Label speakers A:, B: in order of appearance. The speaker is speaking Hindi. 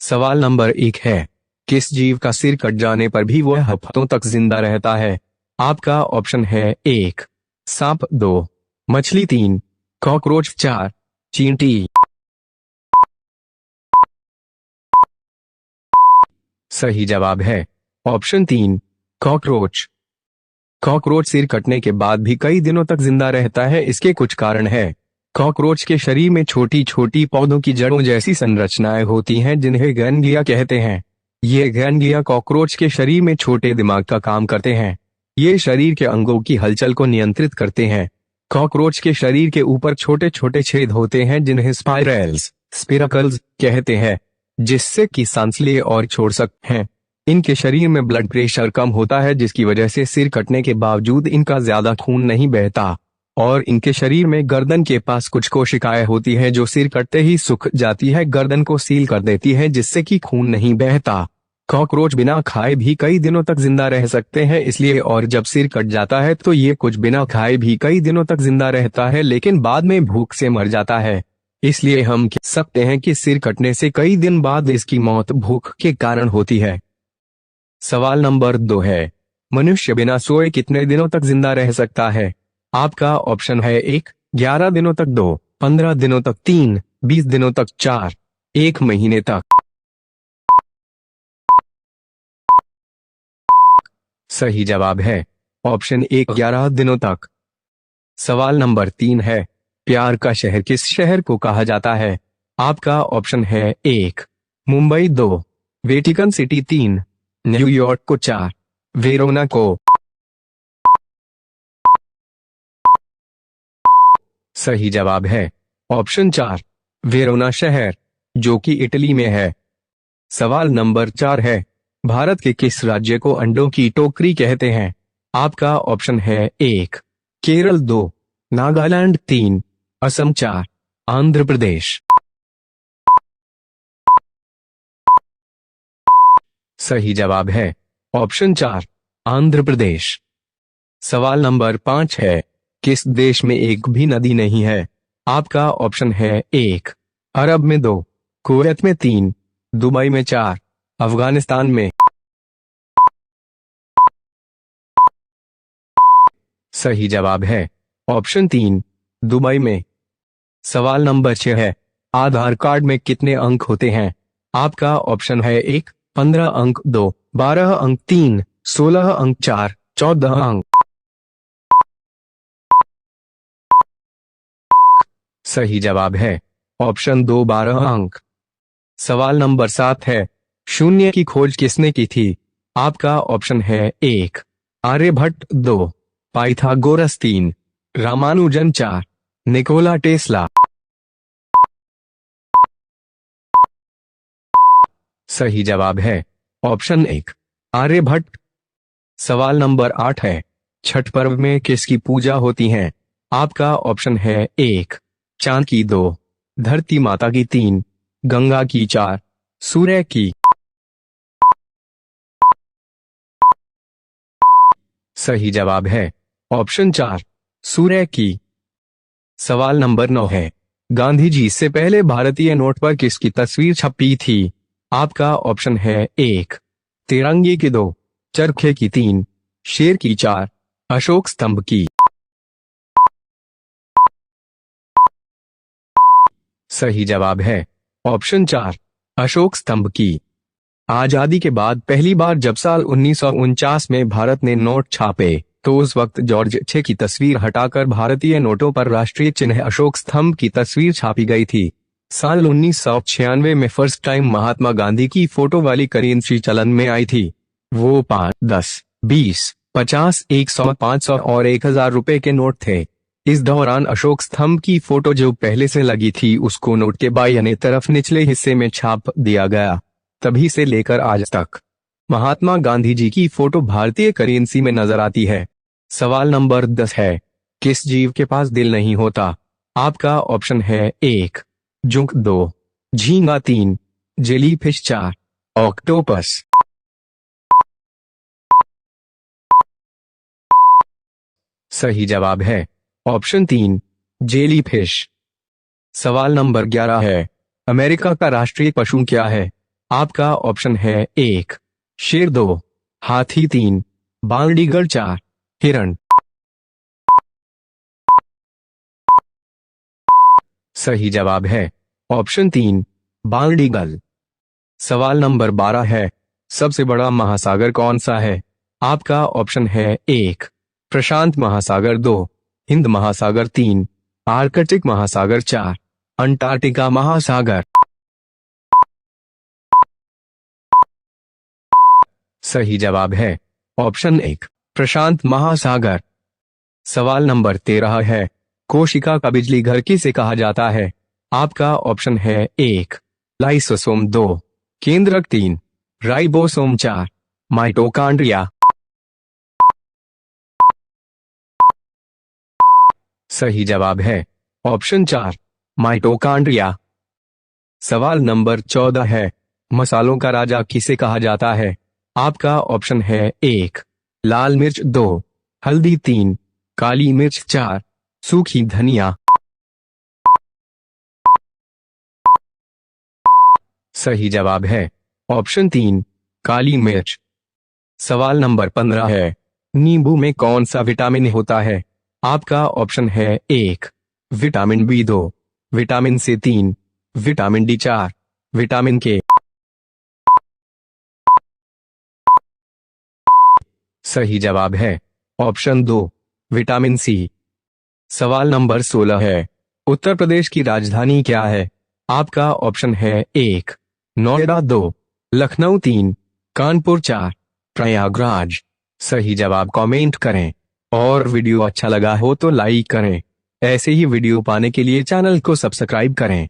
A: सवाल नंबर 1 है, किस जीव का सिर कट जाने पर भी वह हफ्तों तक जिंदा रहता है? आपका ऑप्शन है 1 सांप, 2 मछली, 3 कॉकरोच, 4 चींटी। सही जवाब है ऑप्शन 3 कॉकरोच। कॉकरोच सिर कटने के बाद भी कई दिनों तक जिंदा रहता है। इसके कुछ कारण है। कॉकरोच के शरीर में छोटी छोटी पौधों की जड़ों जैसी संरचनाएं होती हैं जिन्हें गैंग्लिया कहते हैं। ये गैंग्लिया कॉकरोच के शरीर में छोटे दिमाग का काम करते हैं। ये शरीर के अंगों की हलचल को नियंत्रित करते हैं। कॉकरोच के शरीर के ऊपर छोटे छोटे छेद होते हैं जिन्हें स्पाइरल्स, स्पिरकल्स कहते हैं, जिससे कि सांस ले और छोड़ सकते हैं। इनके शरीर में ब्लड प्रेशर कम होता है जिसकी वजह से सिर कटने के बावजूद इनका ज्यादा खून नहीं बहता। और इनके शरीर में गर्दन के पास कुछ कोशिकाएं होती हैं जो सिर कटते ही सूख जाती है, गर्दन को सील कर देती है जिससे कि खून नहीं बहता। कॉकरोच बिना खाए भी कई दिनों तक जिंदा रह सकते हैं इसलिए, और जब सिर कट जाता है तो ये कुछ बिना खाए भी कई दिनों तक जिंदा रहता है लेकिन बाद में भूख से मर जाता है। इसलिए हम कह सकते हैं कि सिर कटने से कई दिन बाद इसकी मौत भूख के कारण होती है। सवाल नंबर 2 है, मनुष्य बिना सोए कितने दिनों तक जिंदा रह सकता है? आपका ऑप्शन है 1 11 दिनों तक, 2 15 दिनों तक, 3 20 दिनों तक, 4 1 महीने तक। सही जवाब है ऑप्शन 1 11 दिनों तक। सवाल नंबर 3 है, प्यार का शहर किस शहर को कहा जाता है? आपका ऑप्शन है 1 मुंबई, 2 वेटिकन सिटी, 3 न्यूयॉर्क को, 4 वेरोना को। सही जवाब है ऑप्शन 4 वेरोना शहर, जो कि इटली में है। सवाल नंबर 4 है, भारत के किस राज्य को अंडों की टोकरी कहते हैं? आपका ऑप्शन है 1 केरल, 2 नागालैंड, 3 असम, 4 आंध्र प्रदेश। सही जवाब है ऑप्शन 4 आंध्र प्रदेश। सवाल नंबर 5 है, किस देश में एक भी नदी नहीं है? आपका ऑप्शन है 1 अरब में, 2 कुवैत में, 3 दुबई में, 4 अफगानिस्तान में। सही जवाब है ऑप्शन 3 दुबई में। सवाल नंबर 6 है, आधार कार्ड में कितने अंक होते हैं? आपका ऑप्शन है 1 15 अंक, 2 12 अंक, 3 16 अंक, 4 14 अंक। सही जवाब है ऑप्शन 2 12 अंक। सवाल नंबर 7 है, शून्य की खोज किसने की थी? आपका ऑप्शन है 1 Aryabhata, 2 Pythagoras, 3 Ramanujan, 4 Nikola Tesla. सही जवाब है ऑप्शन 1 आर्यभट्ट। सवाल नंबर 8 है, छठ पर्व में किसकी पूजा होती है? आपका ऑप्शन है 1 चांद की, 2 धरती माता की, 3 गंगा की, 4 सूर्य की। सही जवाब है ऑप्शन 4 सूर्य की। सवाल नंबर 9 है, गांधी जी से पहले भारतीय नोट पर किसकी तस्वीर छपी थी? आपका ऑप्शन है 1 तिरंगे की, 2 चरखे की, 3 शेर की, 4 अशोक स्तंभ की। सही जवाब है ऑप्शन 4 अशोक स्तंभ की। आजादी के बाद पहली बार जब साल 1949 में भारत ने नोट छापे तो उस वक्त जॉर्ज 6 की तस्वीर हटाकर भारतीय नोटों पर राष्ट्रीय चिन्ह अशोक स्तंभ की तस्वीर छापी गई थी। साल 1996 में फर्स्ट टाइम महात्मा गांधी की फोटो वाली करेंसी चलन में आई थी। वो 5, 10, 20, 50, 100, 500 और 1000 रुपए के नोट थे। इस दौरान अशोक स्तंभ की फोटो जो पहले से लगी थी उसको नोट के बाईं तरफ निचले हिस्से में छाप दिया गया। तभी से लेकर आज तक महात्मा गांधी जी की फोटो भारतीय करेंसी में नजर आती है। सवाल नंबर 10 है, किस जीव के पास दिल नहीं होता? आपका ऑप्शन है 1 जुंक, 2 झींगा, 3 जेलीफिश, 4 ऑक्टोपस। सही जवाब है ऑप्शन 3 जेलीफिश। सवाल नंबर 11 है, अमेरिका का राष्ट्रीय पशु क्या है? आपका ऑप्शन है 1 शेर, 2 हाथी, 3 बांडीगढ़, 4 हिरण। सही जवाब है ऑप्शन 3 बांडीगढ़। सवाल नंबर 12 है, सबसे बड़ा महासागर कौन सा है? आपका ऑप्शन है 1 प्रशांत महासागर, 2 हिंद महासागर, 3 आर्कटिक महासागर, 4 अंटार्कटिका महासागर। सही जवाब है ऑप्शन 1 प्रशांत महासागर। सवाल नंबर 13 है, कोशिका का बिजली घर किसे कहा जाता है? आपका ऑप्शन है 1 लाइसोसोम, 2 केंद्रक, 3 राइबोसोम, 4 माइटोकॉन्ड्रिया। सही जवाब है ऑप्शन 4 माइटोकॉन्ड्रिया। सवाल नंबर 14 है, मसालों का राजा किसे कहा जाता है? आपका ऑप्शन है 1 लाल मिर्च, 2 हल्दी, 3 काली मिर्च, 4 सूखी धनिया। सही जवाब है ऑप्शन 3 काली मिर्च। सवाल नंबर 15 है, नींबू में कौन सा विटामिन होता है? आपका ऑप्शन है 1 vitamin B, 2 vitamin C, 3 vitamin D, 4 vitamin K. सही जवाब है ऑप्शन 2 विटामिन सी। सवाल नंबर 16 है, उत्तर प्रदेश की राजधानी क्या है? आपका ऑप्शन है 1 नोएडा, 2 लखनऊ, 3 कानपुर, 4 प्रयागराज। सही जवाब कमेंट करें और वीडियो अच्छा लगा हो तो लाइक करें। ऐसे ही वीडियो पाने के लिए चैनल को सब्सक्राइब करें।